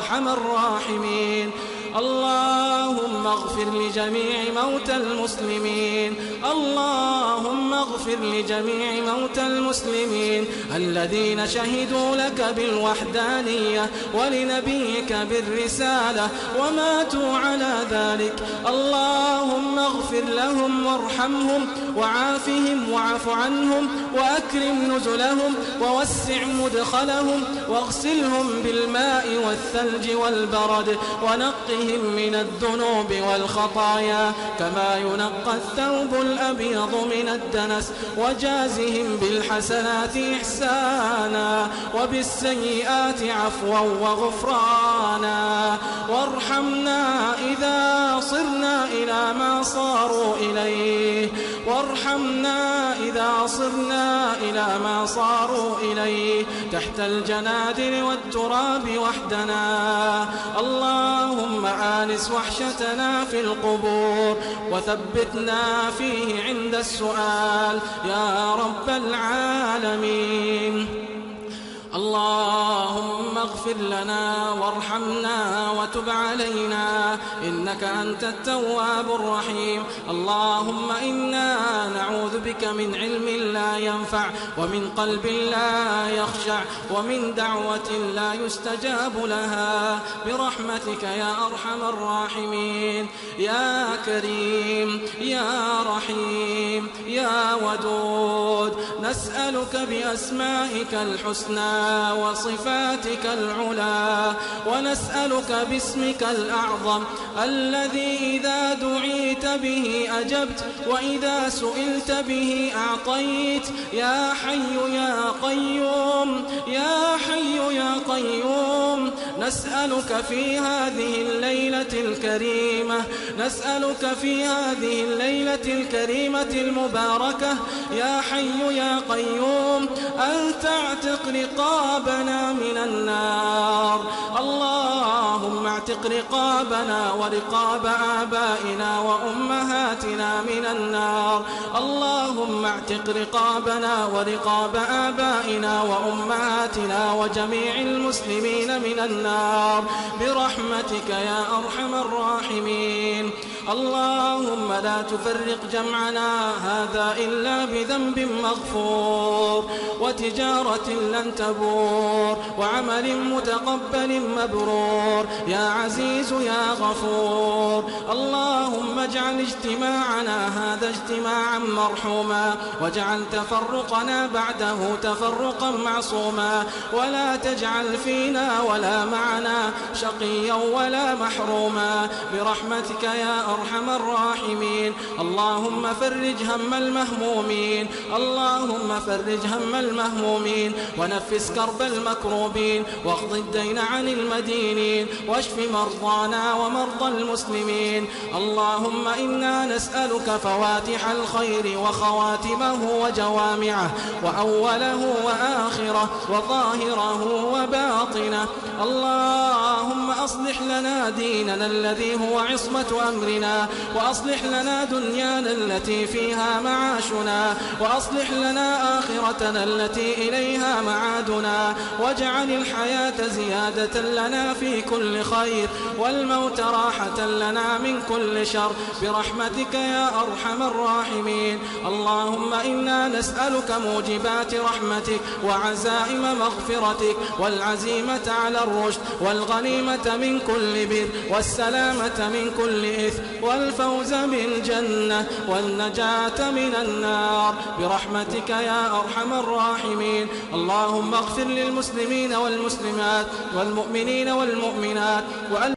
أرحم الراحمين. اللهم اغفر لجميع موتى المسلمين، اللهم اغفر لجميع موتى المسلمين الذين شهدوا لك بالوحدانية ولنبيك بالرسالة وماتوا على ذلك. اللهم اغفر لهم وارحمهم وعافهم واعف عنهم وأكرم نزلهم ووسع مدخلهم واغسلهم بالماء والثلج والبرد ونقهم من الذنوب والخطايا كما ينقى الثوب الأبيض من الدنس، وجازهم بالحسنات إحسانا وبالسيئات عفوا وغفرانا. وارحمنا إذا صرنا إلى ما صاروا إليه، وارحمنا إذا صرنا إلى ما صاروا إليه تحت الجنادل والتراب وحدنا. اللهم آنس وحشتنا في القبور وثبتنا فيه عند السؤال يا رب العالمين. اللهم اغفر لنا وارحمنا وتب علينا إنك أنت التواب الرحيم. اللهم إنا نعوذ بك من علم لا ينفع ومن قلب لا يخشع ومن دعوة لا يستجاب لها برحمتك يا أرحم الراحمين. يا كريم يا رحيم يا ودود، نسألك بأسمائك الحسنى وصفاتك العلى، ونسألك باسمك الأعظم الذي إذا دعيت به أجبت وإذا سئلت به أعطيت. يا حي يا قيوم يا حي يا قيوم، نسألك في هذه الليلة الكريمة، نسألك في هذه الليلة الكريمة المباركة يا حي يا قيوم أن تعتق رقابنا من النار. اللهم اعتق رقابنا ورقاب آبائنا وأمهاتنا من النار. اللهم اعتق رقابنا ورقاب آبائنا وأمهاتنا وجميع المسلمين من النار برحمتك يا أرحم الراحمين. اللهم لا تفرق جمعنا هذا إلا بذنب مغفور وتجارة لن تبور وعمل متقبل مبرور يا عزيز يا غفور. اللهم اجعل اجتماعنا هذا اجتماعا مرحوما واجعل تفرقنا بعده تفرقا معصوما، ولا تجعل فينا ولا معنا شقيا ولا محروما برحمتك يا أرحم الراحمين. اللهم فرج هم المهمومين، اللهم فرج هم المهمومين ونفس كرب المكروبين واقض الدين عن المدينين واشف مرضانا ومرضى المسلمين. اللهم إنا نسألك فواتح الخير وخواتمه وجوامعه وأوله وآخره وظاهره وباطنه. اللهم أصلح لنا ديننا الذي هو عصمة أمرنا، وأصلح لنا دنيانا التي فيها معاشنا، وأصلح لنا آخرتنا التي إليها معادنا، واجعل الحياة زيادة لنا في كل خير والموت راحة لنا من كل شر برحمتك يا أرحم الراحمين. اللهم إنا نسألك موجبات رحمتك وعزائم مغفرتك والعزيمة على الرشد والغنيمة من كل بر والسلامة من كل إثم والفوز بالجنة والنجاة من النار برحمتك يا أرحم الراحمين. اللهم اغفر للمسلمين والمسلمات والمؤمنين والمؤمنات